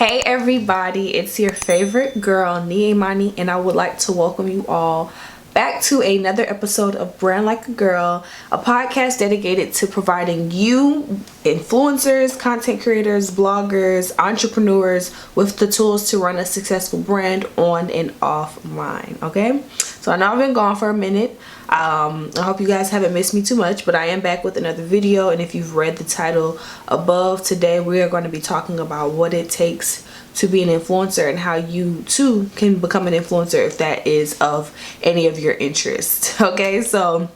Hey everybody, it's your favorite girl, Imani, and I would like to welcome you all back to another episode of Brand Like a Girl, a podcast dedicated to providing you influencers, content creators, bloggers, entrepreneurs with the tools to run a successful brand on and offline. Okay, so I know I've been gone for a minute. I hope you guys haven't missed me too much, but I am back with another video. And if you've read the title above, today we are going to be talking about what it takes to be an influencer and how you too can become an influencer if that is of any of your interest. Okay, so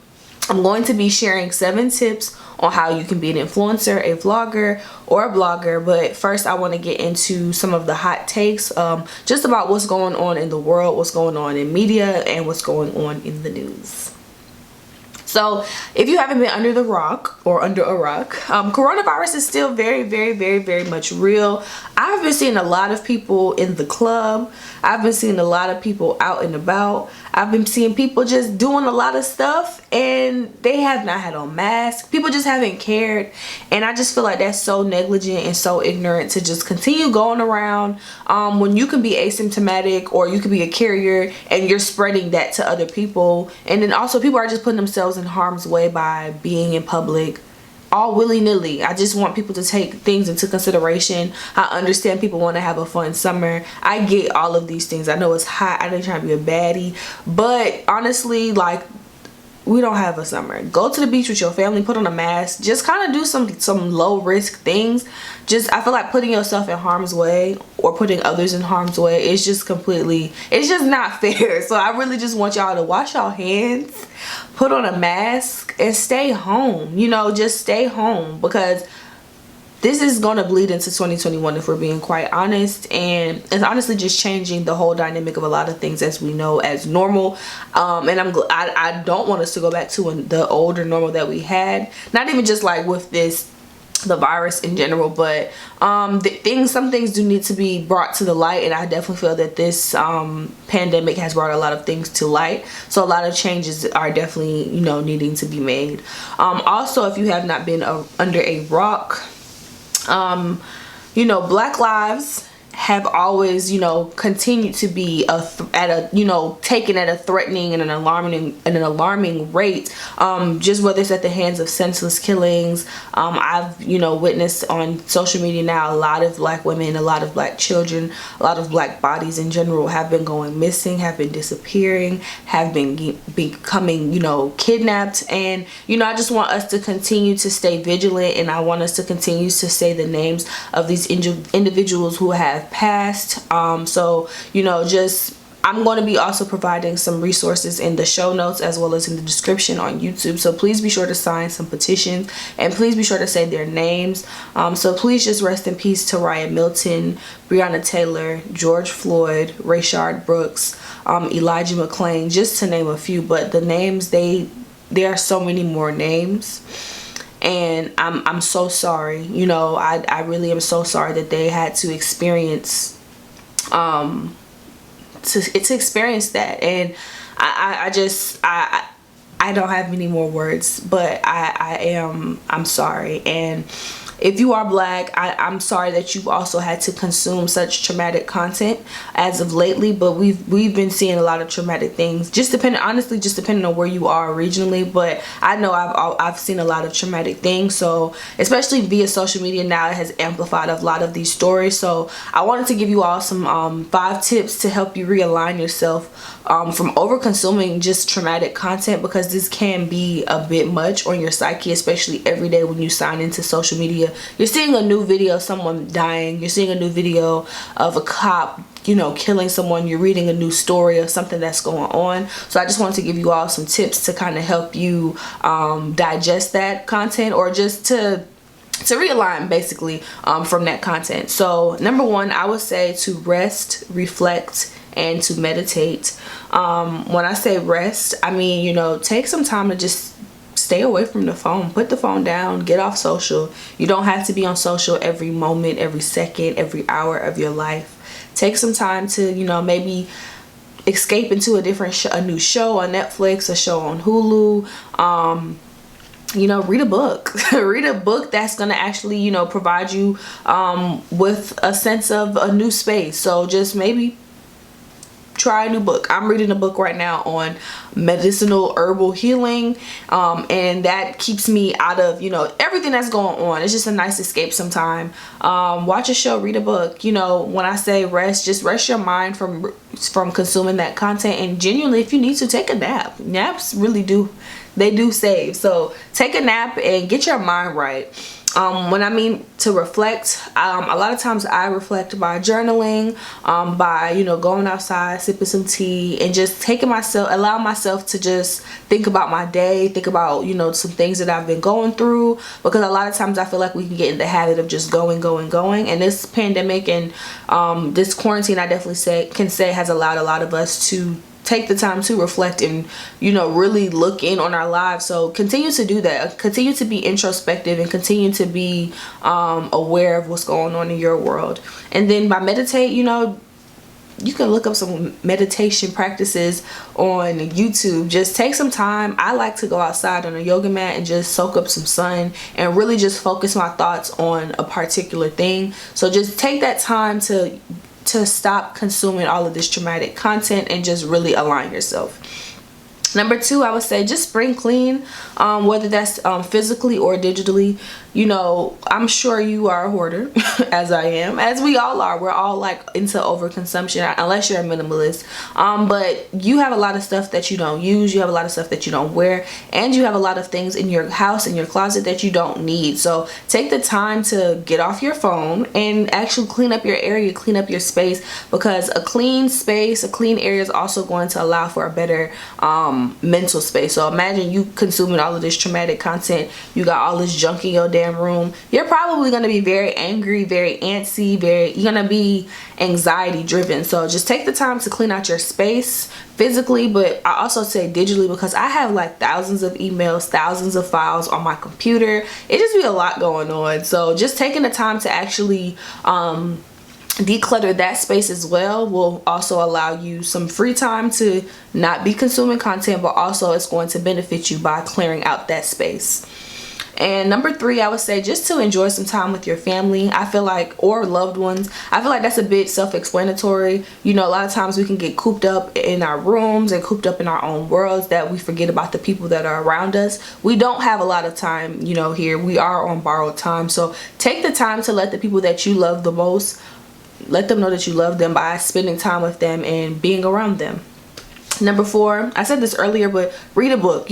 I'm going to be sharing 7 tips on how you can be an influencer, a vlogger, or a blogger. But first I want to get into some of the hot takes just about what's going on in the world, what's going on in media, and what's going on in the news. So if you haven't been under the rock or under a rock, coronavirus is still very much real. I've been seeing a lot of people in the club. I've been seeing a lot of people out and about. I've been seeing people just doing a lot of stuff and they have not had on masks. People just haven't cared. And I just feel like that's so negligent and so ignorant to just continue going around when you can be asymptomatic or you can be a carrier and you're spreading that to other people. And then also people are just putting themselves in harm's way by being in public all willy-nilly. I just want people to take things into consideration. I understand people want to have a fun summer. I get all of these things. I know it's hot. I ain't trying to be a baddie, but honestly, like, we don't have a summer. Go to the beach with your family, put on a mask, just kind of do some low risk things. I feel like putting yourself in harm's way or putting others in harm's way is just it's just not fair. So I really just want y'all to wash your hands, put on a mask, and stay home. You know, just stay home, because this is going to bleed into 2021 if we're being quite honest, and it's honestly just changing the whole dynamic of a lot of things as we know as normal. And I don't want us to go back to the older normal that we had, not even just like with the virus in general, but some things do need to be brought to the light, and I definitely feel that this pandemic has brought a lot of things to light. So a lot of changes are definitely, you know, needing to be made. Also, if you have not been under a rock, you know, Black lives have always, you know, continued to be taken at a threatening and an alarming rate, just whether it's at the hands of senseless killings. I've, you know, witnessed on social media now a lot of Black women, a lot of Black children, a lot of Black bodies in general have been going missing, have been disappearing, have been becoming, you know, kidnapped. And, you know, I just want us to continue to stay vigilant, and I want us to continue to say the names of these individuals who have passed. So, you know, I'm going to be also providing some resources in the show notes as well as in the description on YouTube. So please be sure to sign some petitions, and please be sure to say their names. So please just rest in peace to Ryan Milton, Breonna Taylor, George Floyd, Rayshard Brooks, Elijah McClain, just to name a few. But the names, there are so many more names. And I'm so sorry, you know, I really am so sorry that they had to experience to experience that. And I don't have any more words, but I'm sorry. And if you are Black, I'm sorry that you've also had to consume such traumatic content as of lately. But we've been seeing a lot of traumatic things, depending on where you are regionally. But I know I've seen a lot of traumatic things. So especially via social media now, it has amplified a lot of these stories. So I wanted to give you all some 5 tips to help you realign yourself from over consuming just traumatic content, because this can be a bit much on your psyche, especially every day when you sign into social media. You're seeing a new video of someone dying, you're seeing a new video of a cop, you know, killing someone, you're reading a new story of something that's going on. So I just wanted to give you all some tips to kind of help you digest that content, or just to realign basically from that content. So number 1, I would say to rest, reflect, and to meditate. When I say rest, I mean, you know, take some time to just stay away from the phone. Put the phone down, get off social. You don't have to be on social every moment, every second, every hour of your life. Take some time to, you know, maybe escape into a new show on Netflix, a show on Hulu, read a book. Read a book that's going to actually, provide you with a sense of a new space. So just maybe try a new book. I'm reading a book right now on medicinal herbal healing, and that keeps me out of everything that's going on. It's just a nice escape sometime. Watch a show, read a book. When I say rest, just rest your mind from consuming that content, and genuinely, if you need to, take a nap. Naps really do save. So take a nap and get your mind right. When I mean to reflect, a lot of times I reflect by journaling, by going outside, sipping some tea, and just allow myself to just think about my day, think about some things that I've been going through, because a lot of times I feel like we can get in the habit of just going, and this pandemic and this quarantine, I definitely can say has allowed a lot of us to take the time to reflect and really look in on our lives. So continue to do that, continue to be introspective, and continue to be aware of what's going on in your world. And then by meditate, you can look up some meditation practices on YouTube. Just take some time. I like to go outside on a yoga mat and just soak up some sun and really just focus my thoughts on a particular thing. So just take that time to stop consuming all of this traumatic content and just really align yourself. Number 2, I would say just spring clean, whether that's physically or digitally. I'm sure you are a hoarder, as I am, as we all are. We're all like into overconsumption, unless you're a minimalist. But you have a lot of stuff that you don't use. You have a lot of stuff that you don't wear, and you have a lot of things in your house, in your closet, that you don't need. So take the time to get off your phone and actually clean up your area, clean up your space, because a clean space, a clean area is also going to allow for a better mental space. So imagine you consuming all of this traumatic content. You got all this junk in your damn room. You're probably going to be very angry, very antsy, you're going to be anxiety driven. So just take the time to clean out your space physically, but I also say digitally, because I have like thousands of emails, thousands of files on my computer. It just be a lot going on. So just taking the time to actually declutter that space as well will also allow you some free time to not be consuming content, but also it's going to benefit you by clearing out that space. And number 3, I would say just to enjoy some time with your family, I feel like, or loved ones. I feel like that's a bit self-explanatory. A lot of times we can get cooped up in our rooms and cooped up in our own worlds that we forget about the people that are around us. We don't have a lot of time, here. We are on borrowed time. So take the time to let the people that you love the most, let them know that you love them by spending time with them and being around them. Number 4, I said this earlier, but read a book.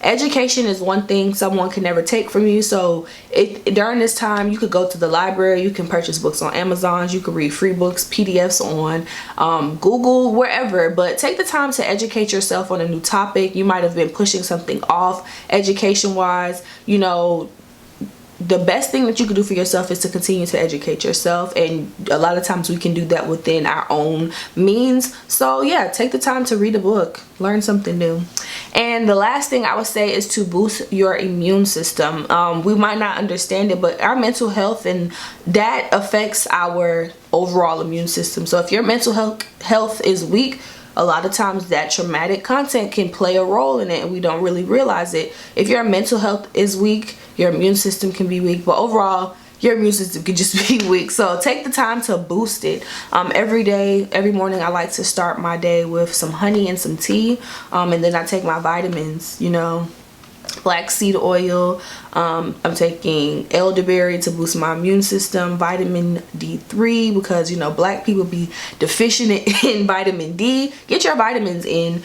Education is one thing someone can never take from you. So during this time, you could go to the library, you can purchase books on Amazon, you can read free books, PDFs on Google, wherever. But take the time to educate yourself on a new topic. You might have been pushing something off education wise. The best thing that you can do for yourself is to continue to educate yourself, and a lot of times we can do that within our own means. So yeah, take the time to read a book, learn something new. And the last thing I would say is to boost your immune system. We might not understand it, but our mental health, and that affects our overall immune system. So if your mental health is weak, a lot of times that traumatic content can play a role in it, and we don't really realize it. If your mental health is weak, your immune system can be weak, but overall your immune system can just be weak. So take the time to boost it. Every morning I like to start my day with some honey and some tea, and then I take my vitamins, black seed oil. I'm taking elderberry to boost my immune system, vitamin D3, because black people be deficient in vitamin D. Get your vitamins in.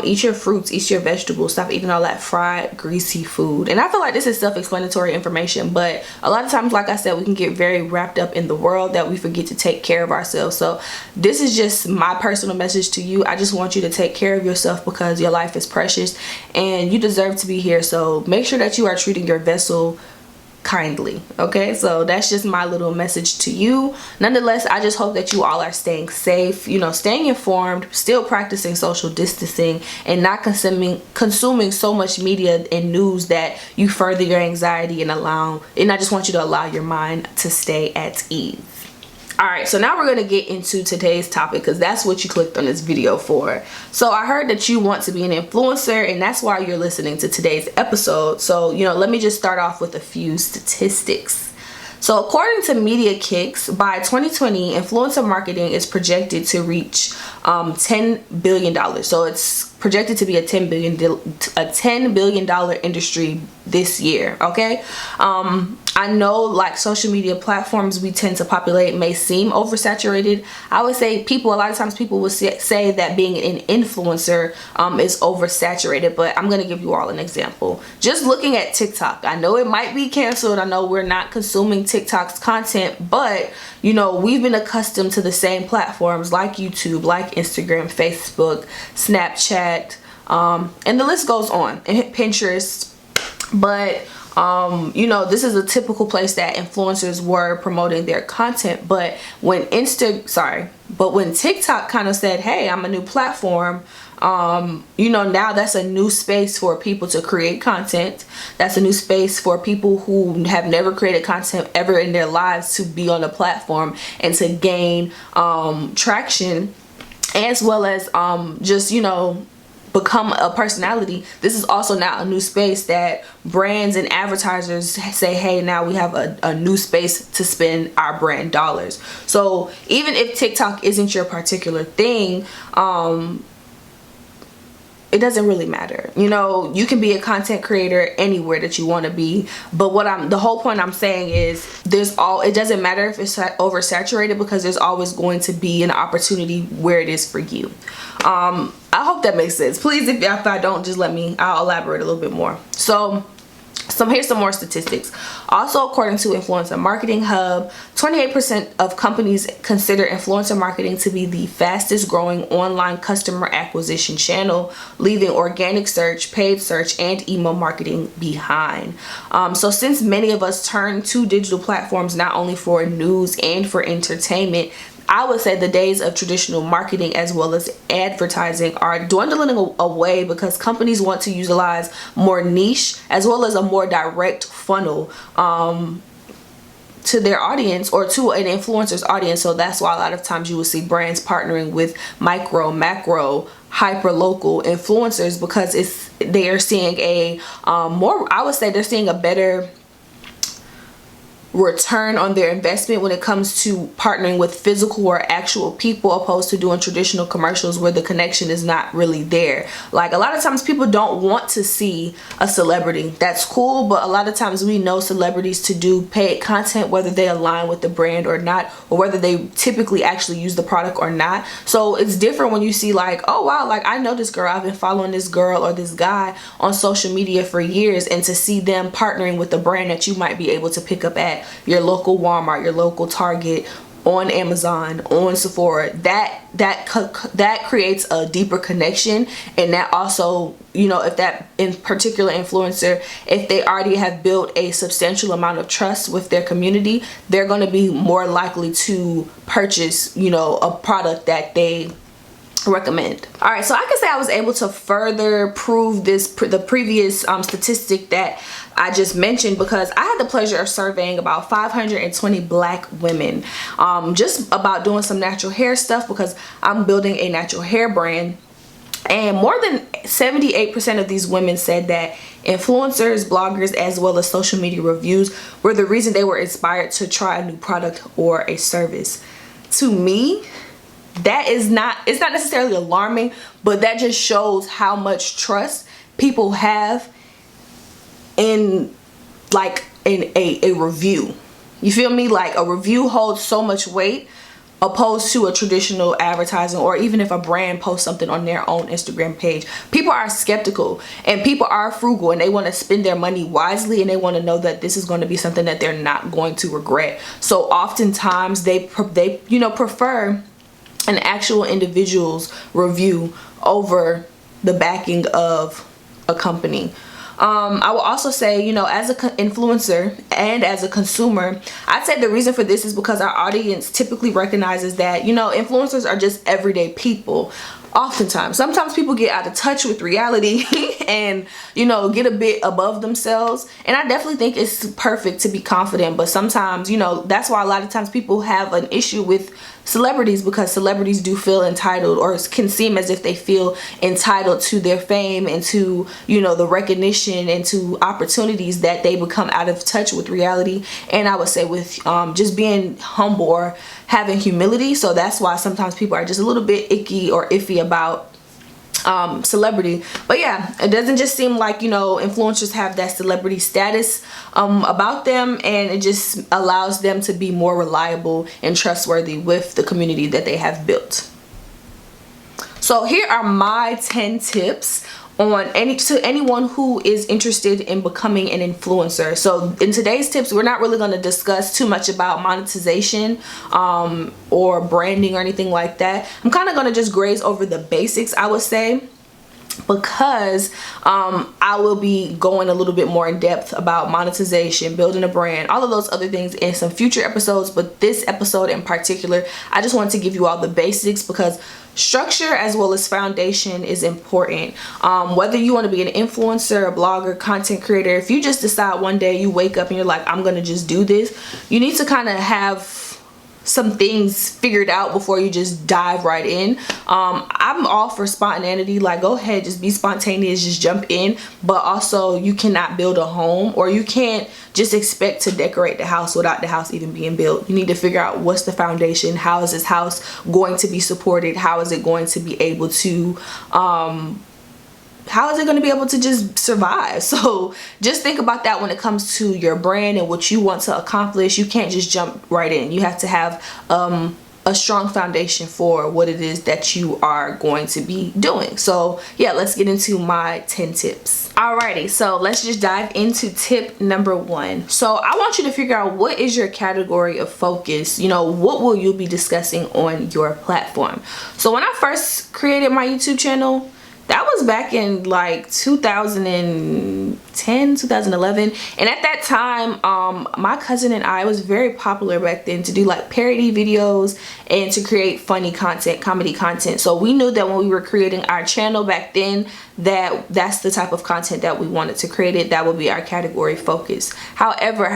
Eat your fruits, eat your vegetables, stop eating all that fried greasy food. And I feel like this is self-explanatory information, but a lot of times, like I said, we can get very wrapped up in the world that we forget to take care of ourselves. So this is just my personal message to you. I just want you to take care of yourself, because your life is precious and you deserve to be here. So make sure that you are treating your vessel kindly. Okay, so that's just my little message to you. Nonetheless, I just hope that you all are staying safe, staying informed, still practicing social distancing, and not consuming so much media and news that you further your anxiety, and I just want you to allow your mind to stay at ease. All right, so now we're going to get into today's topic because that's what you clicked on this video for. So I heard that you want to be an influencer, and that's why you're listening to today's episode. So, let me just start off with a few statistics. So according to Media Kicks, by 2020, influencer marketing is projected to reach $10 billion. So it's projected to be a $10 billion industry this year. Okay. I know like social media platforms we tend to populate may seem oversaturated. I would say a lot of times people will say that being an influencer is oversaturated, but I'm going to give you all an example. Just looking at TikTok, I know it might be canceled. I know we're not consuming TikTok's content, but we've been accustomed to the same platforms like YouTube, like Instagram, Facebook, Snapchat, and the list goes on, and Pinterest. But this is a typical place that influencers were promoting their content. But when TikTok kind of said, hey, I'm a new platform, now that's a new space for people to create content. That's a new space for people who have never created content ever in their lives to be on a platform and to gain traction, as well as become a personality. This is also now a new space that brands and advertisers say, hey, now we have a new space to spend our brand dollars. So even if TikTok isn't your particular thing, it doesn't really matter. You can be a content creator anywhere that you want to be, but the whole point I'm saying is it doesn't matter if it's oversaturated, because there's always going to be an opportunity where it is for you. I hope that makes sense. Please, if I don't, just I'll elaborate a little bit more. So here's some more statistics. Also, according to Influencer Marketing Hub, 28% of companies consider influencer marketing to be the fastest growing online customer acquisition channel, leaving organic search, paid search, and email marketing behind. So since many of us turn to digital platforms not only for news and for entertainment, I would say the days of traditional marketing as well as advertising are dwindling away, because companies want to utilize more niche as well as a more direct funnel to their audience, or to an influencer's audience. So that's why a lot of times you will see brands partnering with micro, macro, hyper local influencers, because they are seeing I would say they're seeing a better return on their investment when it comes to partnering with physical or actual people, opposed to doing traditional commercials where the connection is not really there. Like, a lot of times people don't want to see a celebrity. That's cool, but a lot of times we know celebrities to do paid content, whether they align with the brand or not, or whether they typically actually use the product or not. So it's different when you see like, oh wow, like I know this girl, I've been following this girl or this guy on social media for years, and to see them partnering with a brand that you might be able to pick up at your local Walmart, your local Target, on Amazon, on Sephora, that creates a deeper connection. And that also, if that in particular influencer, if they already have built a substantial amount of trust with their community, they're going to be more likely to purchase a product that they recommend. All right, so I can say I was able to further prove the previous statistic that I just mentioned, because I had the pleasure of surveying about 520 black women just about doing some natural hair stuff, because I'm building a natural hair brand. And more than 78% of these women said that influencers, bloggers, as well as social media reviews were the reason they were inspired to try a new product or a service. To me, it's not necessarily alarming, but that just shows how much trust people have in a review. You feel me? Like, a review holds so much weight opposed to a traditional advertising, or even if a brand posts something on their own Instagram page. People are skeptical, and people are frugal, and they want to spend their money wisely, and they want to know that this is going to be something that they're not going to regret. So oftentimes they prefer an actual individual's review over the backing of a company. I will also say, as an influencer and as a consumer, I'd say the reason for this is because our audience typically recognizes that, influencers are just everyday people. Oftentimes, sometimes people get out of touch with reality and, you know, get a bit above themselves. And I definitely think it's perfect to be confident, but sometimes, you know, that's why a lot of times people have an issue with celebrities, because celebrities do feel entitled, or can seem as if they feel entitled to their fame and to, you know, the recognition and to opportunities, that they become out of touch with reality. And I would say with just being humble or having humility. So that's why sometimes people are just a little bit icky or iffy about celebrity. But yeah, it doesn't just seem like, you know, influencers have that celebrity status about them, and it just allows them to be more reliable and trustworthy with the community that they have built. So here are my 10 tips on anyone who is interested in becoming an influencer. So in today's tips, we're not really going to discuss too much about monetization or branding or anything like that. I'm kind of going to just graze over the basics, I would say, because I will be going a little bit more in depth about monetization, building a brand, all of those other things in some future episodes. But this episode in particular, I just wanted to give you all the basics, because structure as well as foundation is important. Whether you want to be an influencer, a blogger, content creator, if you just decide one day, you wake up and you're like, I'm gonna just do this, you need to kind of have some things figured out before you just dive right in. I'm all for spontaneity, like go ahead, just be spontaneous, just jump in. But also, you cannot build a home, or you can't just expect to decorate the house without the house even being built. You need to figure out what's the foundation. How is this house going to be supported? How is it going to be able to how is it going to be able to just survive? So just think about that when it comes to your brand and what you want to accomplish. You can't just jump right in. You have to have a strong foundation for what it is that you are going to be doing. So yeah, let's get into my 10 tips. Alrighty, so let's just dive into tip number 1. So I want you to figure out, what is your category of focus? You know, what will you be discussing on your platform? So when I first created my YouTube channel, that was back in like 2010, 2011. And at that time, my cousin and I, was very popular back then to do like parody videos and to create funny content, comedy content. So we knew that when we were creating our channel back then, that's the type of content that we wanted to create. That would be our category focus. However,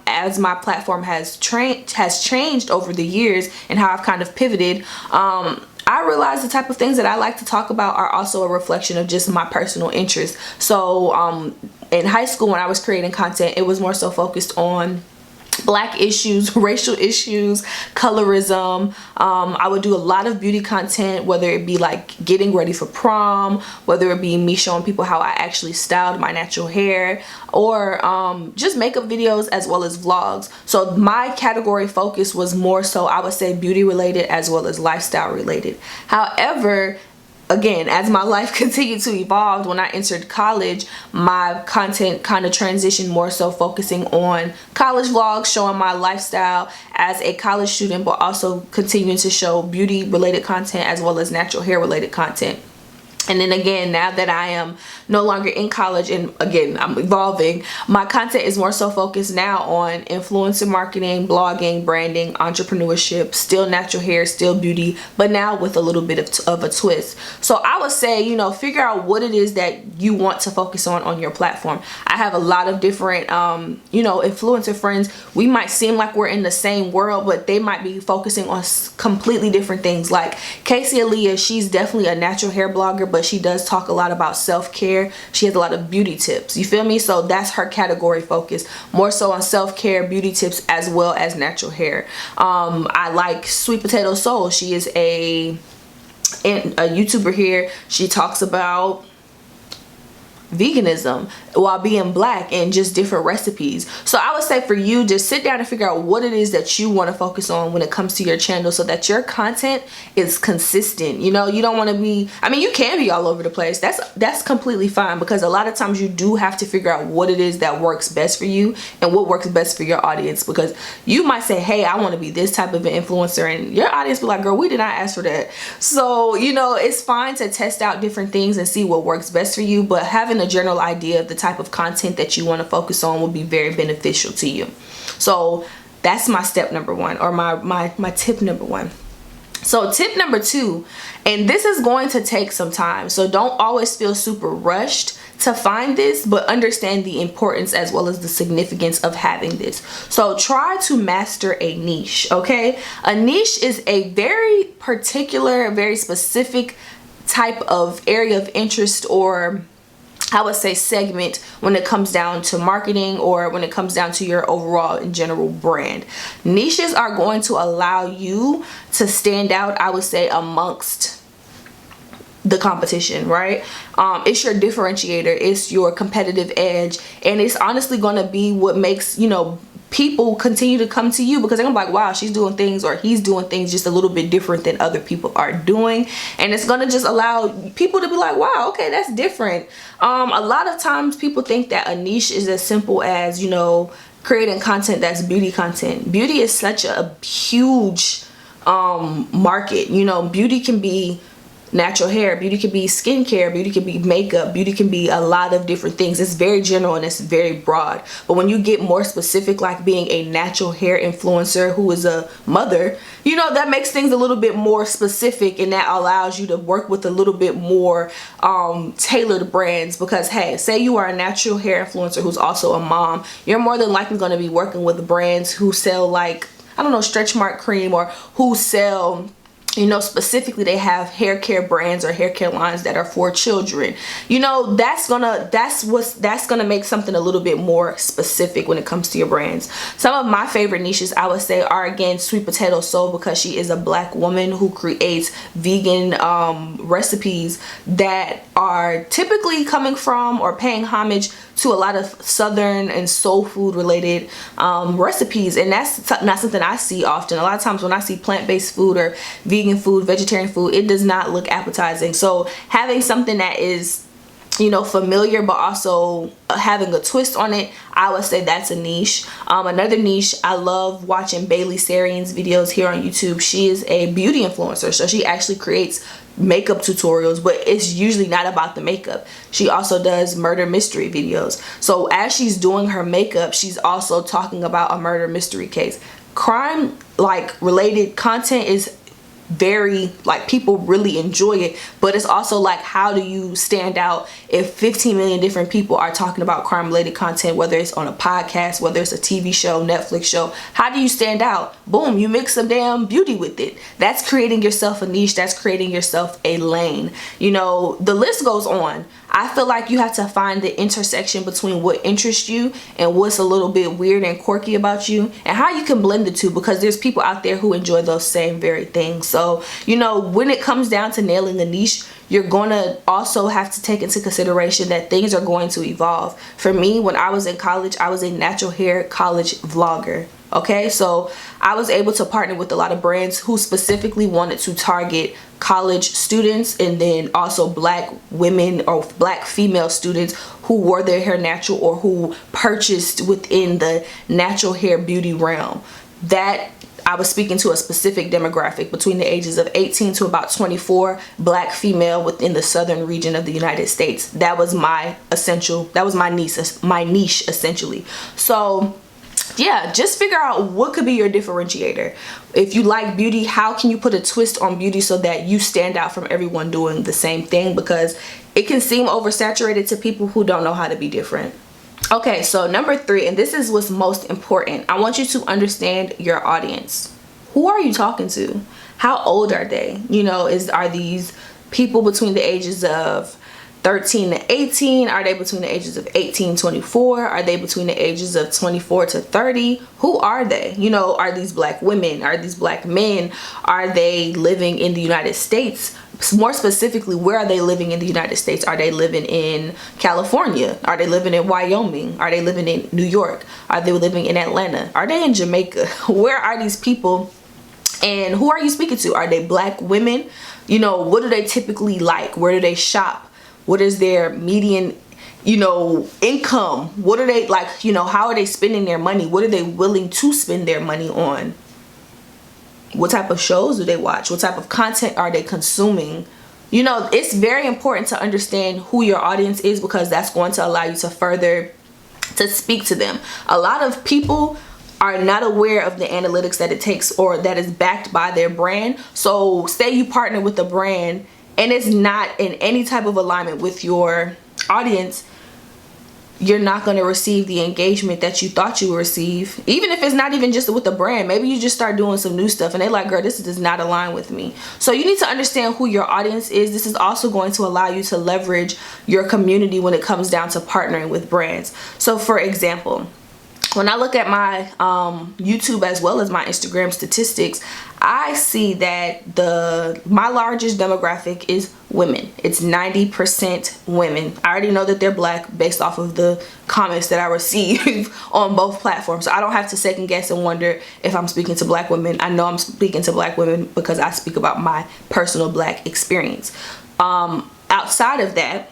as my platform has changed over the years and how I've kind of pivoted, I realized the type of things that I like to talk about are also a reflection of just my personal interests. So in high school, when I was creating content, it was more so focused on Black issues, racial issues, colorism. I would do a lot of beauty content, whether it be like getting ready for prom, whether it be me showing people how I actually styled my natural hair, or just makeup videos as well as vlogs. So my category focus was more so, I would say, beauty related as well as lifestyle related. However, again, as my life continued to evolve, when I entered college, my content kind of transitioned more so focusing on college vlogs, showing my lifestyle as a college student, but also continuing to show beauty related content as well as natural hair related content. And then again, now that I am no longer in college, and again, I'm evolving, my content is more so focused now on influencer marketing, blogging, branding, entrepreneurship, still natural hair, still beauty, but now with a little bit of a twist. So I would say, you know, figure out what it is that you want to focus on your platform. I have a lot of different, you know, influencer friends. We might seem like we're in the same world, but they might be focusing on completely different things. Like Casey Aaliyah, she's definitely a natural hair blogger, but she does talk a lot about self-care. She has a lot of beauty tips, you feel me? So that's her category focus, more so on self-care, beauty tips, as well as natural hair. I like Sweet Potato Soul. She is a YouTuber here. She talks about veganism while being Black and just different recipes. So I would say for you, just sit down and figure out what it is that you want to focus on when it comes to your channel, so that your content is consistent. You know, you don't want to be, I mean, you can be all over the place. That's completely fine, because a lot of times you do have to figure out what it is that works best for you and what works best for your audience, because you might say, hey, I want to be this type of an influencer, and your audience be like, girl, we did not ask for that. So, you know, it's fine to test out different things and see what works best for you, but having a general idea of the type of content that you want to focus on will be very beneficial to you. So that's my step number 1, or my tip number 1. So tip number 2, and this is going to take some time, so don't always feel super rushed to find this, but understand the importance as well as the significance of having this. So try to master a niche, okay? A niche is a very particular, very specific type of area of interest, or I would say segment, when it comes down to marketing or when it comes down to your overall and general brand. Niches are going to allow you to stand out, I would say, amongst the competition, right? It's your differentiator, it's your competitive edge, and it's honestly going to be what makes, you know, people continue to come to you, because they're gonna be like, wow, she's doing things, or he's doing things just a little bit different than other people are doing. And it's gonna just allow people to be like, wow, okay, that's different. A lot of times people think that a niche is as simple as, you know, creating content that's beauty content. Beauty is such a huge market. You know, beauty can be natural hair, beauty can be skincare, beauty can be makeup, beauty can be a lot of different things. It's very general and it's very broad. But when you get more specific, like being a natural hair influencer who is a mother, you know, that makes things a little bit more specific, and that allows you to work with a little bit more tailored brands. Because hey, say you are a natural hair influencer who's also a mom, you're more than likely going to be working with brands who sell, like, I don't know, stretch mark cream, or who sell, you know, specifically they have hair care brands or hair care lines that are for children. You know, that's gonna make something a little bit more specific when it comes to your brands. Some of my favorite niches, I would say, are, again, Sweet Potato Soul, because she is a black woman who creates vegan recipes that are typically coming from or paying homage to a lot of southern and soul food related recipes, and that's not something I see often. A lot of times when I see plant-based food or vegan food, vegetarian food, it does not look appetizing. So having something that is, you know, familiar but also having a twist on it, I would say that's a niche. Another niche, I love watching Bailey Sarian's videos here on YouTube. She is a beauty influencer, so she actually creates makeup tutorials, but it's usually not about the makeup. She also does murder mystery videos. So as she's doing her makeup, she's also talking about a murder mystery case. Crime like related content is very, like, people really enjoy it, but it's also like, how do you stand out if 15 million different people are talking about crime related content, whether it's on a podcast, whether it's a TV show, Netflix show? How do you stand out? Boom, you mix some damn beauty with it. That's creating yourself a niche, that's creating yourself a lane. You know, the list goes on. I feel like you have to find the intersection between what interests you and what's a little bit weird and quirky about you, and how you can blend the two, because there's people out there who enjoy those same very things. So, you know, when it comes down to nailing a niche, you're going to also have to take into consideration that things are going to evolve. For me, when I was in college, I was a natural hair college vlogger. Okay, so I was able to partner with a lot of brands who specifically wanted to target college students, and then also black women or black female students who wore their hair natural or who purchased within the natural hair beauty realm. That I was speaking to a specific demographic between the ages of 18 to about 24, black female within the southern region of the United States. That was my niche essentially. So yeah, just figure out what could be your differentiator. If you like beauty, how can you put a twist on beauty so that you stand out from everyone doing the same thing? Because it can seem oversaturated to people who don't know how to be different. Okay, so number 3, and this is what's most important. I want you to understand your audience. Who are you talking to? How old are they? You know, are these people between the ages of 13 to 18? Are they between the ages of 18 to 24? Are they between the ages of 24 to 30? Who are they? You know, are these black women? Are these black men? Are they living in the United States? More specifically, where are they living in the United States? Are they living in California? Are they living in Wyoming? Are they living in New York? Are they living in Atlanta? Are they in Jamaica? Where are these people? And who are you speaking to? Are they black women? You know, what do they typically like? Where do they shop? What is their median, you know, income? What are they like, you know, how are they spending their money? What are they willing to spend their money on? What type of shows do they watch? What type of content are they consuming? You know, it's very important to understand who your audience is, because that's going to allow you to further to speak to them. A lot of people are not aware of the analytics that it takes or that is backed by their brand. So say you partner with a brand and it's not in any type of alignment with your audience, you're not going to receive the engagement that you thought you would receive. Even if it's not even just with the brand, maybe you just start doing some new stuff and they're like, girl, this does not align with me. So you need to understand who your audience is. This is also going to allow you to leverage your community when it comes down to partnering with brands. So for example, when I look at my YouTube as well as my Instagram statistics, I see that my largest demographic is women. It's 90% women. I already know that they're black based off of the comments that I receive on both platforms. So I don't have to second guess and wonder if I'm speaking to black women. I know I'm speaking to black women because I speak about my personal black experience. Outside of that,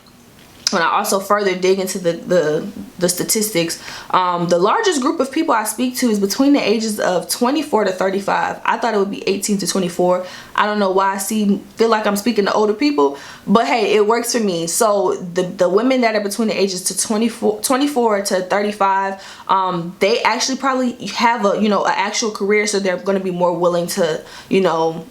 when I also further dig into the statistics, the largest group of people I speak to is between the ages of 24 to 35. I thought it would be 18 to 24. I don't know why I feel like I'm speaking to older people, but hey, it works for me. So the women that are between the ages to 24 to 35, they actually probably have an actual career, so they're going to be more willing to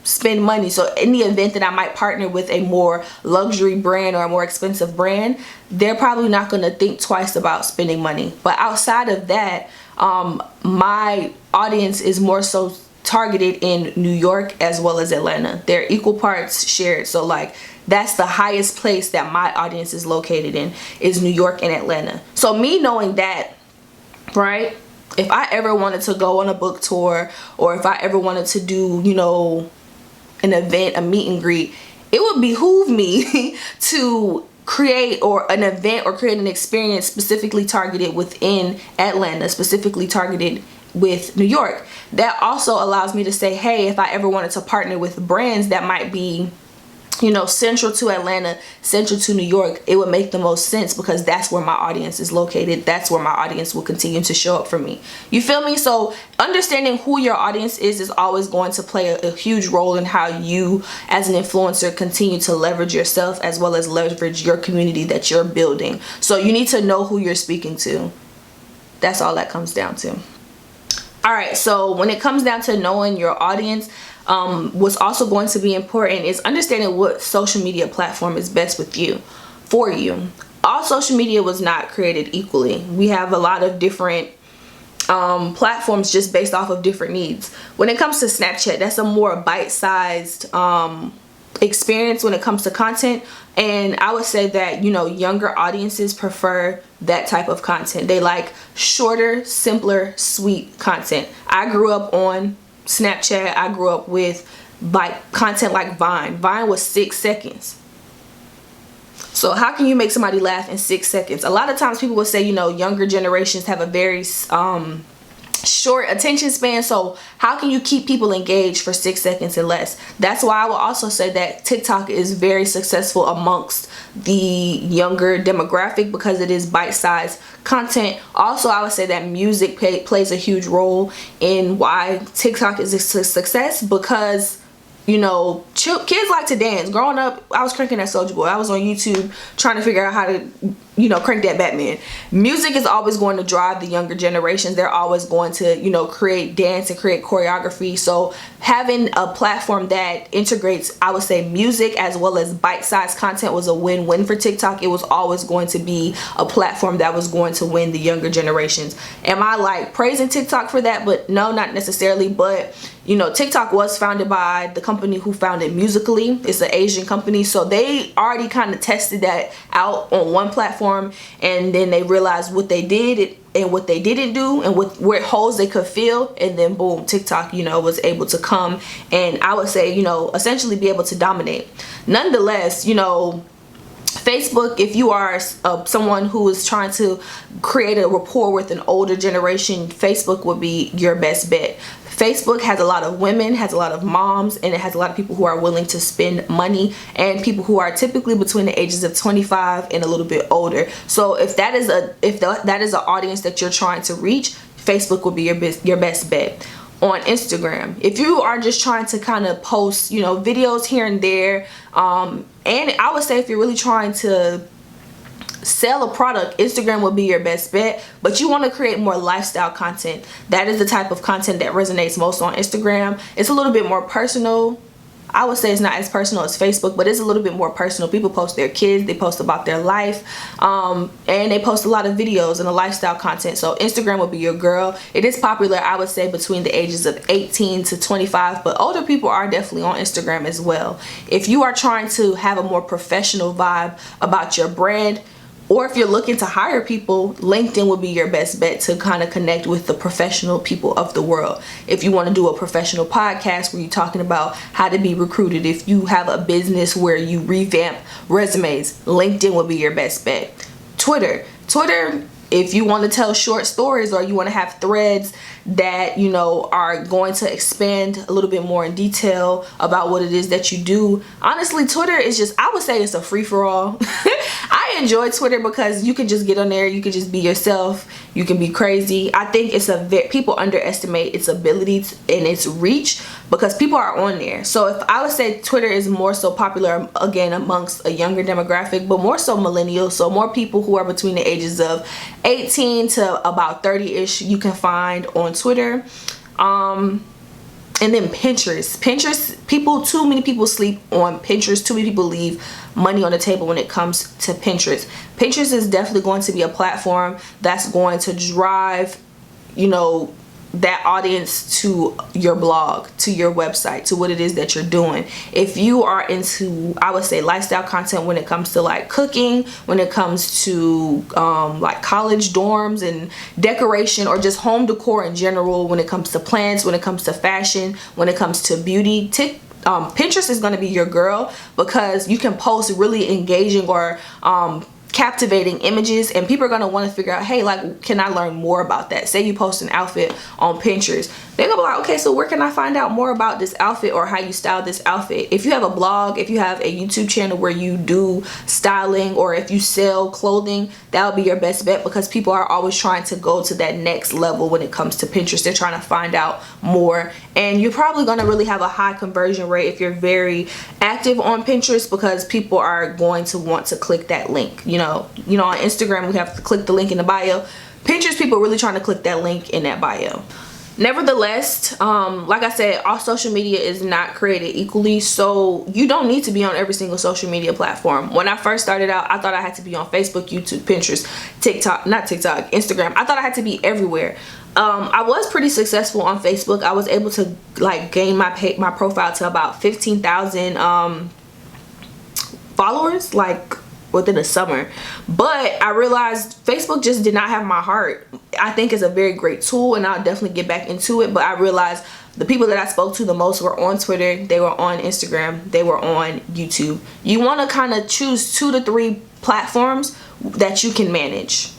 spend money. So in the event that I might partner with a more luxury brand or a more expensive brand, they're probably not going to think twice about spending money. But outside of that, my audience is more so targeted in New York as well as Atlanta. They're equal parts shared. So like that's the highest place that my audience is located in, is New York and Atlanta. So me knowing that, right, if I ever wanted to go on a book tour, or if I ever wanted to do an event, a meet and greet, it would behoove me to create an event or create an experience specifically targeted within Atlanta, specifically targeted with New York. That also allows me to say, hey, if I ever wanted to partner with brands that might be central to Atlanta, central to New York, it would make the most sense because that's where my audience is located. That's where my audience will continue to show up for me. You feel me? So understanding who your audience is always going to play a huge role in how you as an influencer continue to leverage yourself as well as leverage your community that you're building. So you need to know who you're speaking to. That's all that comes down to. All right, so when it comes down to knowing your audience, what's also going to be important is understanding what social media platform is best for you. All social media was not created equally. We have a lot of different platforms just based off of different needs. When it comes to Snapchat, that's a more bite-sized experience when it comes to content, and I would say that younger audiences prefer that type of content. They like shorter, simpler, sweet content. I grew up on Snapchat. I grew up with content like Vine. Vine was 6 seconds. So how can you make somebody laugh in 6 seconds? A lot of times people will say younger generations have a very short attention span, so how can you keep people engaged for 6 seconds and less? That's why I will also say that TikTok is very successful amongst the younger demographic because it is bite-sized content. Also, I would say that music plays a huge role in why TikTok is a success because kids like to dance. Growing up, I was cranking that Soulja Boy. I was on YouTube trying to figure out how to crank that Batman. Music is always going to drive the younger generations. They're always going to create dance and create choreography. So having a platform that integrates, I would say, music as well as bite-sized content was a win-win for TikTok. It was always going to be a platform that was going to win the younger generations. Am I like praising TikTok for that? But no, not necessarily. But TikTok was founded by the company who founded Musical.ly. It's an Asian company, so they already kind of tested that out on one platform, and then they realized what they did and what they didn't do and where holes they could fill, and then boom, TikTok was able to come and I would say essentially be able to dominate. Nonetheless, Facebook, if you are someone who is trying to create a rapport with an older generation, Facebook would be your best bet. Facebook has a lot of women, has a lot of moms, and it has a lot of people who are willing to spend money and people who are typically between the ages of 25 and a little bit older. So if that is an audience that you're trying to reach, Facebook will be your best bet. On Instagram, if you are just trying to kind of post videos here and there, and I would say if you're really trying to sell a product, Instagram would be your best bet. But you want to create more lifestyle content. That is the type of content that resonates most on Instagram. It's a little bit more personal. I would say it's not as personal as Facebook, but it's a little bit more personal. People post their kids, they post about their life, and they post a lot of videos and the lifestyle content. So Instagram would be your girl. It is popular, I would say, between the ages of 18 to 25, but older people are definitely on Instagram as well. If you are trying to have a more professional vibe about your brand, or if you're looking to hire people, LinkedIn would be your best bet to kind of connect with the professional people of the world. If you want to do a professional podcast where you're talking about how to be recruited, if you have a business where you revamp resumes, LinkedIn would be your best bet. Twitter, if you want to tell short stories or you want to have threads that, you know, are going to expand a little bit more in detail about what it is that you do. Honestly, Twitter is just, I would say it's a free-for-all. I enjoy Twitter because you can just get on there, you can just be yourself, you can be crazy. I think it's people underestimate its ability and its reach because people are on there. So if I would say Twitter is more so popular again amongst a younger demographic, but more so millennials, so more people who are between the ages of 18 to about 30-ish you can find on Twitter. And then Pinterest, too many people sleep on Pinterest. Too many people leave money on the table when it comes to Pinterest. Pinterest is definitely going to be a platform that's going to drive, you know, that audience to your blog, to your website, to what it is that you're doing. If you are into, I would say, lifestyle content when it comes to like cooking, when it comes to like college dorms and decoration, or just home decor in general, when it comes to plants, when it comes to fashion, when it comes to beauty, Pinterest is going to be your girl because you can post really engaging or captivating images, and people are going to want to figure out, hey, like, can I learn more about that? Say you post an outfit on Pinterest, they're gonna be like, okay, so where can I find out more about this outfit or how you style this outfit? If you have a blog, if you have a YouTube channel where you do styling, or if you sell clothing, that would be your best bet because people are always trying to go to that next level when it comes to Pinterest. They're trying to find out more, and you're probably going to really have a high conversion rate if you're very active on Pinterest because people are going to want to click that link. You know, on Instagram we have to click the link in the bio. Pinterest, people are really trying to click that link in that bio. Nevertheless, like I said, all social media is not created equally, so you don't need to be on every single social media platform. When I first started out, I thought I had to be on Facebook, YouTube, Pinterest, Instagram. I thought I had to be everywhere. I was pretty successful on Facebook. I was able to like gain my profile to about 15,000 followers, like within a summer. But I realized Facebook just did not have my heart. I think it's a very great tool, and I'll definitely get back into it, but I realized the people that I spoke to the most were on Twitter, they were on Instagram, they were on YouTube. You want to kind of choose 2 to 3 platforms that you can manage.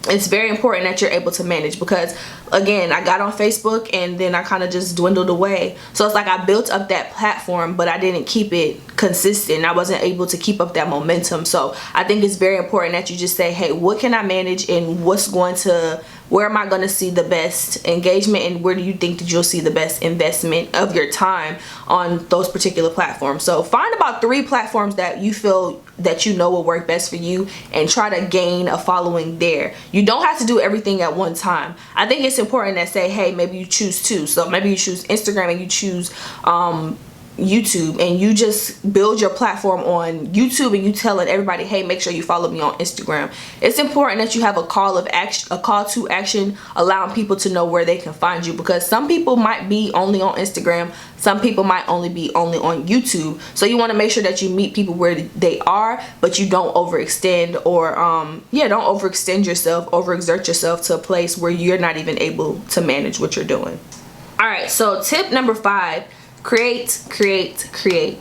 It's very important that you're able to manage because, again, I got on Facebook and then I kind of just dwindled away. So it's like I built up that platform, but I didn't keep it consistent. I wasn't able to keep up that momentum. So I think it's very important that you just say, hey, what can I manage, and where am I going to see the best engagement, and where do you think that you'll see the best investment of your time on those particular platforms? So find about 3 platforms that you feel that you know will work best for you and try to gain a following there. You don't have to do everything at one time. I think it's important to say, hey, maybe you choose 2. So maybe you choose Instagram and you choose YouTube, and you just build your platform on YouTube, and you telling everybody, hey, make sure you follow me on Instagram. It's important that you have a call to action, allowing people to know where they can find you, because some people might be only on Instagram, some people might only be on YouTube. So you want to make sure that you meet people where they are, but you don't overextend, or don't overextend yourself, overexert yourself to a place where you're not even able to manage what you're doing. All right, so tip number 5, create.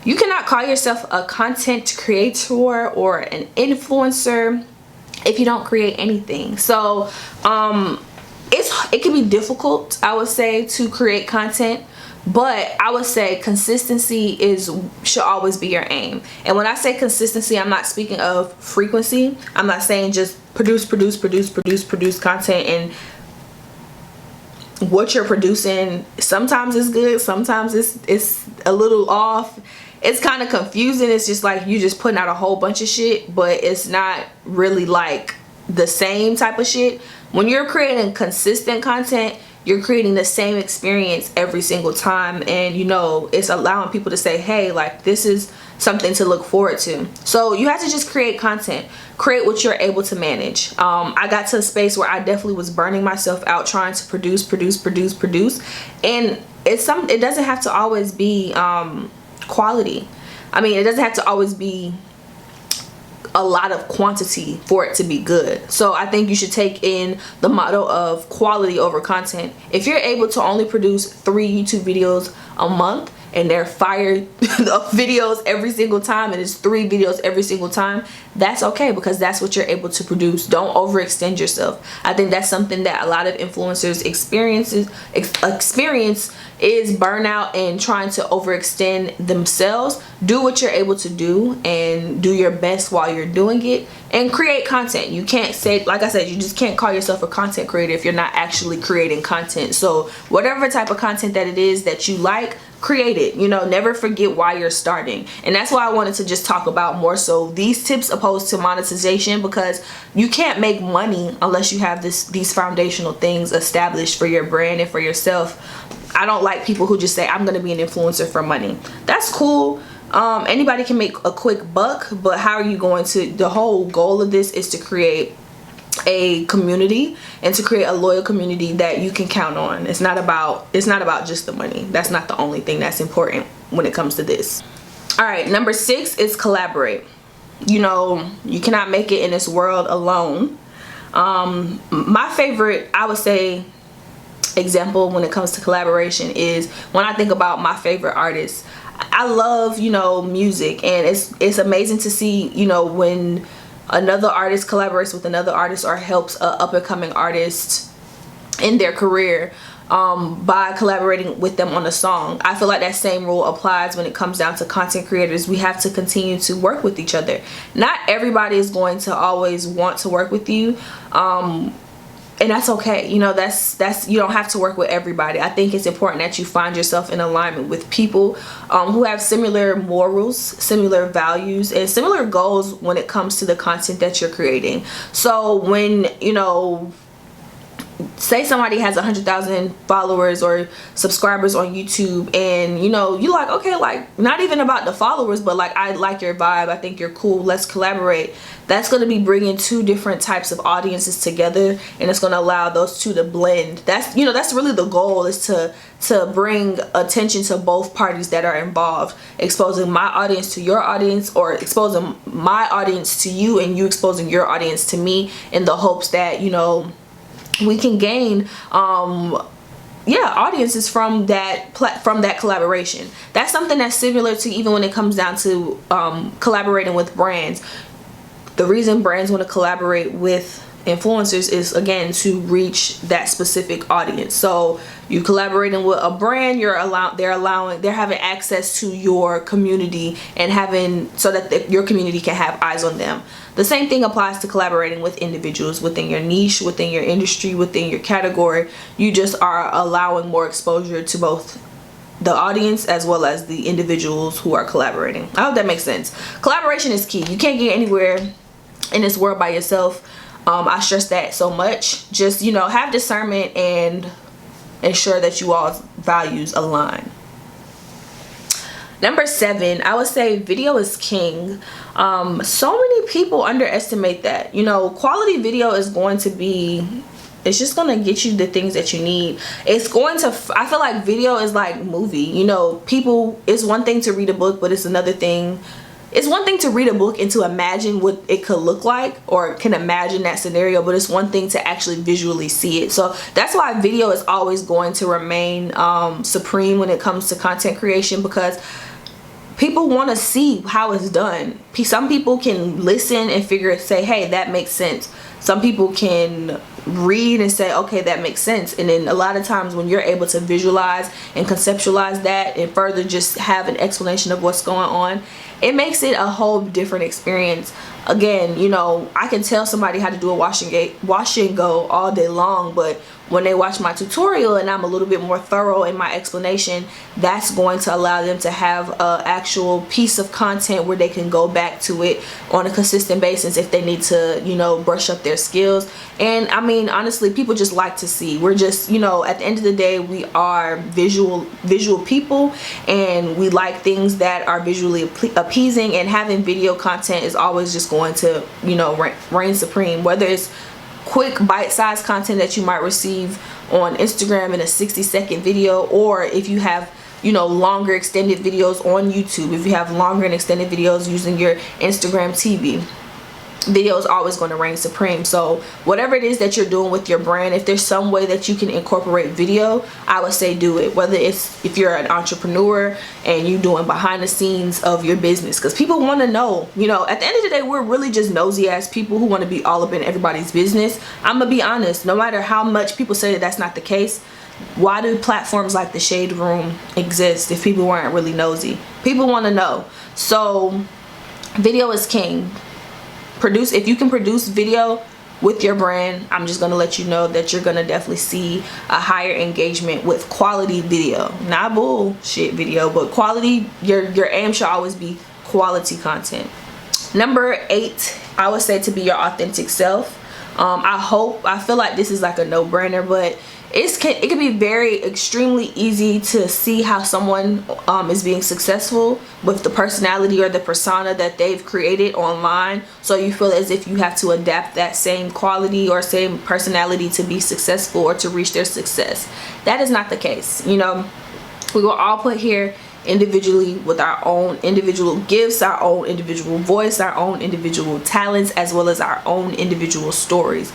You cannot call yourself a content creator or an influencer if you don't create anything. So it can be difficult, I would say, to create content, but I would say consistency should always be your aim. And when I say consistency, I'm not speaking of frequency. I'm not saying just produce content, and what you're producing sometimes is good, sometimes it's a little off. it's kind of confusing. It's just like you just putting out a whole bunch of shit, but it's not really like the same type of shit. When you're creating consistent content, you're creating the same experience every single time, and you know, it's allowing people to say, hey, like, this is something to look forward to. So you have to just create content, create what you're able to manage. I got to a space where I definitely was burning myself out trying to produce, and it doesn't have to always be quality. I mean, it doesn't have to always be a lot of quantity for it to be good. So I think you should take in the motto of quality over content. If you're able to only produce 3 YouTube videos a month, and they're fire videos every single time, and it's 3 videos every single time, that's okay, because that's what you're able to produce. Don't overextend yourself. I think that's something that a lot of influencers experience is burnout and trying to overextend themselves. Do what you're able to do and do your best while you're doing it, and create content. You can't say, like I said, you just can't call yourself a content creator if you're not actually creating content. So whatever type of content that it is that you like, create it. You know, never forget why you're starting. And that's why I wanted to just talk about more so these tips opposed to monetization, because you can't make money unless you have these foundational things established for your brand and for yourself. I don't like people who just say, I'm going to be an influencer for money. That's cool. Anybody can make a quick buck, but how are you going to, the whole goal of this is to create a community and to create a loyal community that you can count on. It's not about just the money. That's not the only thing that's important when it comes to this. All right, number 6 is collaborate. You know, you cannot make it in this world alone. My favorite, I would say, example when it comes to collaboration is when I think about my favorite artists. I love, you know, music, and it's amazing to see, you know, when another artist collaborates with another artist or helps a up-and-coming artist in their career by collaborating with them on a song. I feel like that same rule applies when it comes down to content creators. We have to continue to work with each other. Not everybody is going to always want to work with you, and that's okay. You know, that's you don't have to work with everybody. I think it's important that you find yourself in alignment with people who have similar morals, similar values, and similar goals when it comes to the content that you're creating. So when, you know, say somebody has 100,000 followers or subscribers on YouTube, and you know, you like, okay, like, not even about the followers, but like, I like your vibe, I think you're cool, let's collaborate. That's going to be bringing 2 different types of audiences together, and it's going to allow those 2 to blend. That's, you know, that's really the goal, is to bring attention to both parties that are involved, exposing my audience to your audience, or exposing my audience to you and you exposing your audience to me, in the hopes that, you know, we can gain audiences from that collaboration. That's something that's similar to even when it comes down to collaborating with brands. The reason brands want to collaborate with influencers is, again, to reach that specific audience. So you collaborating with a brand, they're having access to your community, and having, so that your community can have eyes on them. The same thing applies to collaborating with individuals within your niche, within your industry, within your category. You just are allowing more exposure to both the audience as well as the individuals who are collaborating. I hope that makes sense. Collaboration is key. You can't get anywhere in this world by yourself. I stress that so much. Just, you know, have discernment and ensure that you all's values align. Number 7, I would say video is king. So many people underestimate that. You know, quality video is going to be, it's just going to get you the things that you need. It's going to, I feel like video is like movie. You know, people, it's one thing to read a book, but it's another thing. It's one thing to read a book and to imagine what it could look like, or can imagine that scenario, but it's one thing to actually visually see it. So that's why video is always going to remain supreme when it comes to content creation, because people want to see how it's done. Some people can listen and say, hey, that makes sense. Some people can read and say, okay, that makes sense. And then a lot of times when you're able to visualize and conceptualize that, and further just have an explanation of what's going on, it makes it a whole different experience. Again, you know, I can tell somebody how to do a wash and go all day long, but when they watch my tutorial and I'm a little bit more thorough in my explanation, that's going to allow them to have an actual piece of content where they can go back to it on a consistent basis if they need to, you know, brush up their skills. And I mean, honestly, people just like to see. We're just, you know, at the end of the day, we are visual people, and we like things that are visually appeasing, and having video content is always just going to, you know, reign supreme. Whether it's quick bite-sized content that you might receive on Instagram in a 60-second video, or if you have, you know, longer extended videos on YouTube, if you have longer and extended videos using your Instagram TV, video is always going to reign supreme. So whatever it is that you're doing with your brand, if there's some way that you can incorporate video, I would say do it. Whether it's if you're an entrepreneur and you're doing behind the scenes of your business, because people want to know, you know, at the end of the day, we're really just nosy ass people who want to be all up in everybody's business. I'm gonna be honest, no matter how much people say that that's not the case, why do platforms like the Shade Room exist if people weren't really nosy? People want to know. So video is king. If you can produce video with your brand, I'm just gonna let you know that you're gonna definitely see a higher engagement with quality video, not bullshit video, but quality. Your aim should always be quality content. Number 8, I would say to be your authentic self. I feel like this is like a no-brainer, but it can be very extremely easy to see how someone is being successful with the personality or the persona that they've created online. So you feel as if you have to adapt that same quality or same personality to be successful or to reach their success. That is not the case. You know, we were all put here individually with our own individual gifts, our own individual voice, our own individual talents, as well as our own individual stories.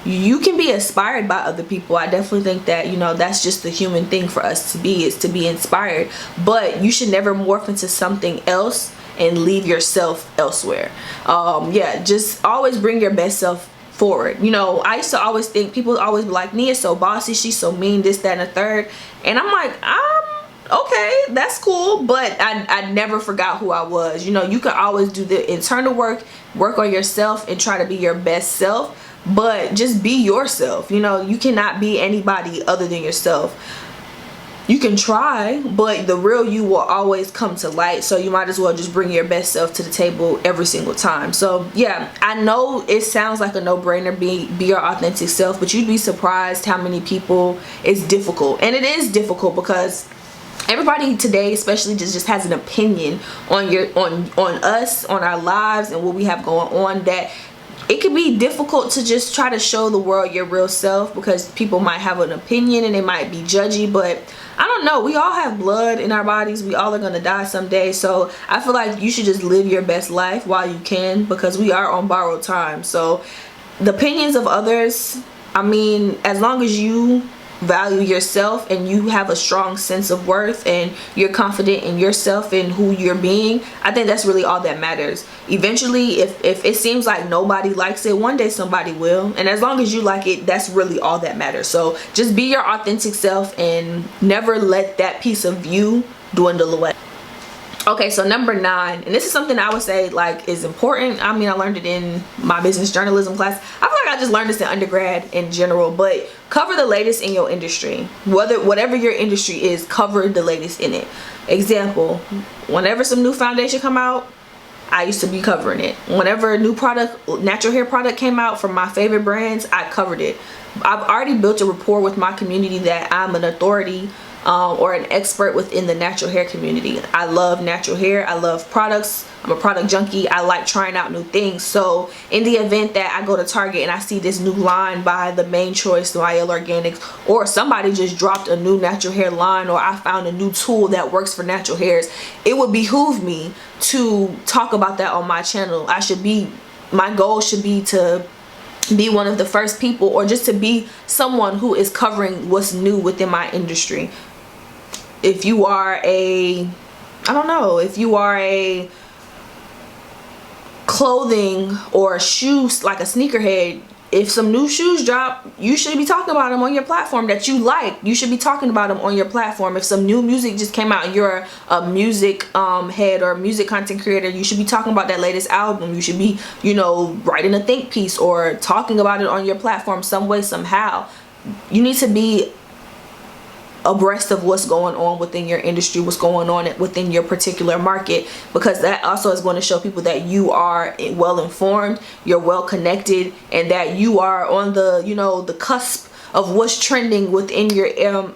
You can be inspired by other people. I definitely think that, you know, that's just the human thing for us to be, is to be inspired. But you should never morph into something else and leave yourself elsewhere. Yeah, just always bring your best self forward. You know, I used to always think, people always be like, Nia's so bossy, she's so mean, this, that, and the third. And I'm like, okay, that's cool, but I never forgot who I was. You know, you can always do the internal work on yourself and try to be your best self. But just be yourself. You know, you cannot be anybody other than yourself. You can try, but the real you will always come to light. So you might as well just bring your best self to the table every single time. So yeah, I know it sounds like a no-brainer, be your authentic self, but you'd be surprised how many people it's difficult. And it is difficult because everybody today especially just has an opinion on us, on our lives, and what we have going on, that it can be difficult to just try to show the world your real self, because people might have an opinion and they might be judgy. But I don't know, we all have blood in our bodies, we all are gonna die someday. So I feel like you should just live your best life while you can, because we are on borrowed time. So the opinions of others, I mean, as long as you value yourself and you have a strong sense of worth and you're confident in yourself and who you're being, I think that's really all that matters. Eventually, if it seems like nobody likes it, one day somebody will, and as long as you like it, that's really all that matters. So just be your authentic self and never let that piece of you dwindle away. Okay, so number 9, and this is something I would say like is important. I mean, I learned it in my business journalism class. I feel like I just learned this in undergrad in general, but cover the latest in your industry. Whatever your industry is, cover the latest in it. Example, whenever some new foundation come out, I used to be covering it. Whenever a new product, natural hair product came out from my favorite brands, I covered it. I've already built a rapport with my community that I'm an authority or an expert within the natural hair community. I love natural hair. I love products. I'm a product junkie. I like trying out new things. So in the event that I go to Target and I see this new line by the Main Choice YL Organics, or somebody just dropped a new natural hair line, or I found a new tool that works for natural hairs, it would behoove me to talk about that on my channel. My goal should be to be one of the first people, or just to be someone who is covering what's new within my industry. If you are a clothing or shoes, like a sneakerhead, if some new shoes drop, you should be talking about them on your platform that you like. You should be talking about them on your platform. If some new music just came out and you're a music head or music content creator, you should be talking about that latest album. You should be, you know, writing a think piece or talking about it on your platform some way, somehow. You need to be abreast of what's going on within your industry, what's going on within your particular market, because that also is going to show people that you are well informed, you're well connected, and that you are on the, you know, the cusp of what's trending within your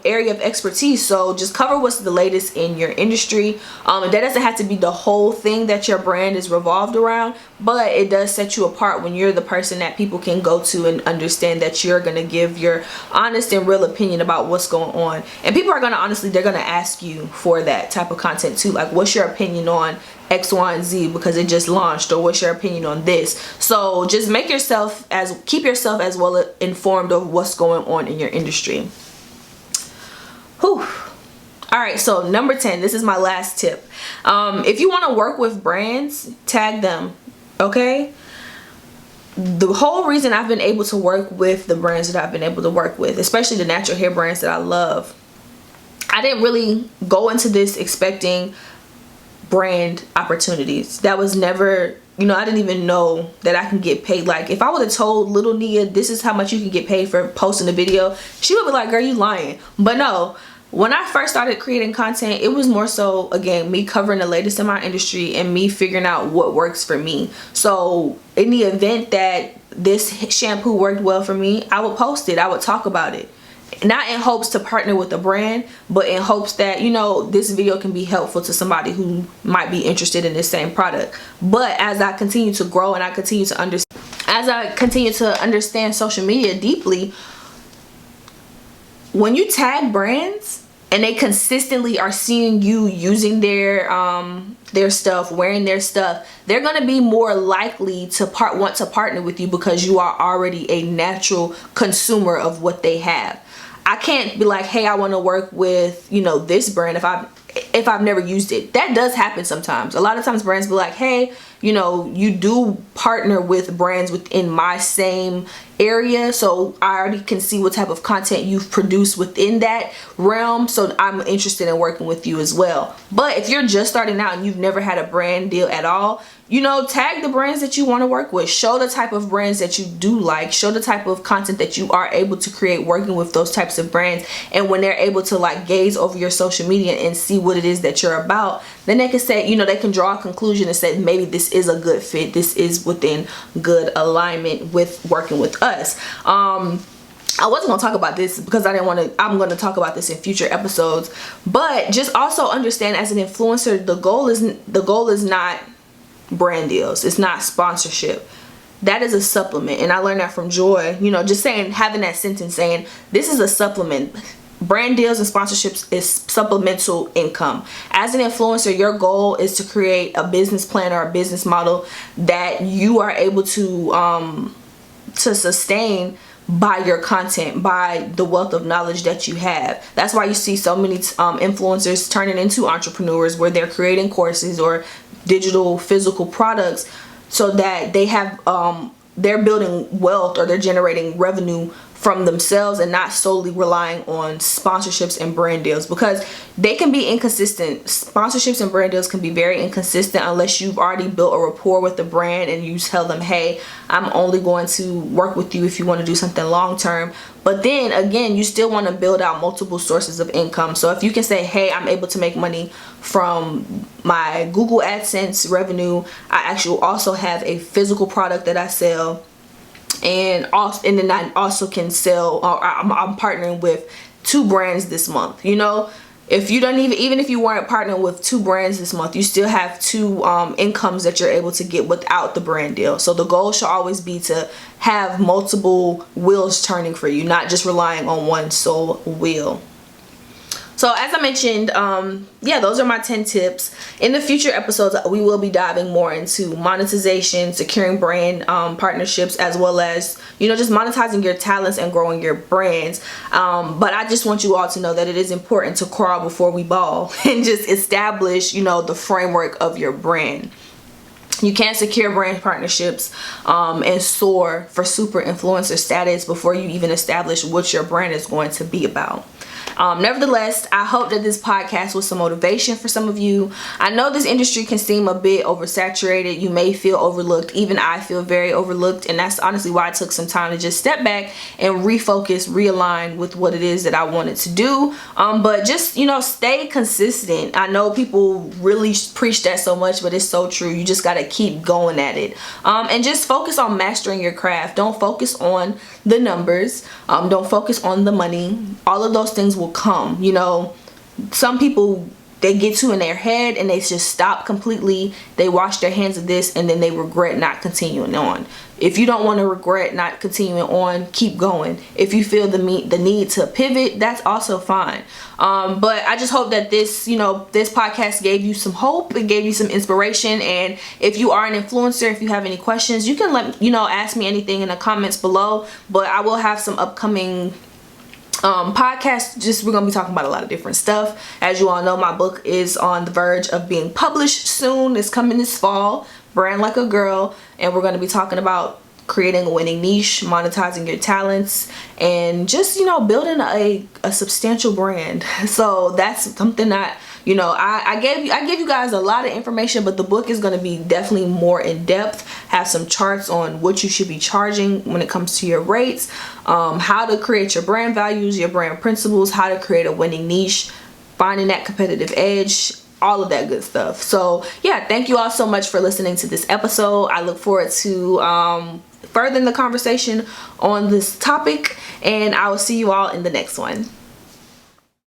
area of expertise. So just cover what's the latest in your industry. And that doesn't have to be the whole thing that your brand is revolved around, but it does set you apart when you're the person that people can go to and understand that you're going to give your honest and real opinion about what's going on. And people are going to, honestly, they're going to ask you for that type of content too. Like, what's your opinion on X, Y, and Z because it just launched, or what's your opinion on this? So just keep yourself as well informed of what's going on in your industry. Whew. All right, so number 10, this is my last tip. If you want to work with brands, tag them, okay? The whole reason I've been able to work with the brands that I've been able to work with, especially the natural hair brands that I love, I didn't really go into this expecting brand opportunities. That was never, you know, I didn't even know that I can get paid. Like, if I would have told little Nia this is how much you can get paid for posting a video, she would be like, girl, you lying. But no, when I first started creating content, it was more so, again, me covering the latest in my industry and me figuring out what works for me. So in the event that this shampoo worked well for me, I would post it, I would talk about it. Not in hopes to partner with a brand, but in hopes that, you know, this video can be helpful to somebody who might be interested in this same product. But as I continue to grow and I continue to understand social media deeply, when you tag brands and they consistently are seeing you using their stuff, wearing their stuff, they're going to be more likely to want to partner with you because you are already a natural consumer of what they have. I can't be like, hey, I want to work with, you know, this brand if I've never used it. That does happen sometimes. A lot of times brands be like, hey, you know, you do partner with brands within my same area, so I already can see what type of content you've produced within that realm, so I'm interested in working with you as well. But if you're just starting out and you've never had a brand deal at all, you know, tag the brands that you want to work with. Show the type of brands that you do like. Show the type of content that you are able to create working with those types of brands. And when they're able to like gaze over your social media and see what it is that you're about, then they can say, you know, they can draw a conclusion and say, maybe this is a good fit. This is within good alignment with working with us. I wasn't gonna talk about this because I didn't want to. I'm gonna talk about this in future episodes. But just also understand, as an influencer, the goal is not brand deals. It's not sponsorship. That is a supplement. And I learned that from Joy. You know, just having that sentence saying this is a supplement. Brand deals and sponsorships is supplemental income. As an influencer, your goal is to create a business plan or a business model that you are able to sustain by your content, by the wealth of knowledge that you have. That's why you see so many influencers turning into entrepreneurs, where they're creating courses or digital physical products so that they have they're building wealth, or they're generating revenue from themselves and not solely relying on sponsorships and brand deals, because they can be inconsistent. Sponsorships and brand deals can be very inconsistent unless you've already built a rapport with the brand and you tell them, hey, I'm only going to work with you if you want to do something long term. But then again, you still want to build out multiple sources of income. So if you can say, hey, I'm able to make money from my Google AdSense revenue, I actually also have a physical product that I sell, and then I also can sell, or I'm partnering with 2 brands this month. You know, if you don't even if you weren't partnering with 2 brands this month, you still have 2 incomes that you're able to get without the brand deal. So the goal should always be to have multiple wheels turning for you, not just relying on one sole wheel. So as I mentioned, yeah, those are my 10 tips. In the future episodes, we will be diving more into monetization, securing brand partnerships, as well as, you know, just monetizing your talents and growing your brands. But I just want you all to know that it is important to crawl before we ball and just establish, you know, the framework of your brand. You can't secure brand partnerships and soar for super influencer status before you even establish what your brand is going to be about. Nevertheless, I hope that this podcast was some motivation for some of you. I know this industry can seem a bit oversaturated. You may feel overlooked. Even I feel very overlooked, and that's honestly why I took some time to just step back and refocus, realign with what it is that I wanted to do. But just, stay consistent. I know people really preach that so much, but it's so true. You just got to keep going at it. And just focus on mastering your craft. Don't focus on the numbers. Don't focus on the money. All of those things will come. Some people, they get in their head and they just stop completely. They wash their hands of this and then they regret not continuing on. If you don't want to regret not continuing on, keep going. If you feel the need to pivot, that's also fine. But I just hope that this podcast gave you some hope. It gave you some inspiration. And if you are an influencer, if you have any questions, you can ask me anything in the comments below. But I will have some upcoming podcast. We're gonna be talking about a lot of different stuff. As you all know, my book is on the verge of being published soon. It's coming this fall, Brand Like a Girl, and we're gonna be talking about creating a winning niche, monetizing your talents, and just building a substantial brand. So that's something that I gave you guys a lot of information, but the book is going to be definitely more in depth, have some charts on what you should be charging when it comes to your rates, how to create your brand values, your brand principles, how to create a winning niche, finding that competitive edge, all of that good stuff. So yeah, thank you all so much for listening to this episode. I look forward to furthering the conversation on this topic, and I will see you all in the next one.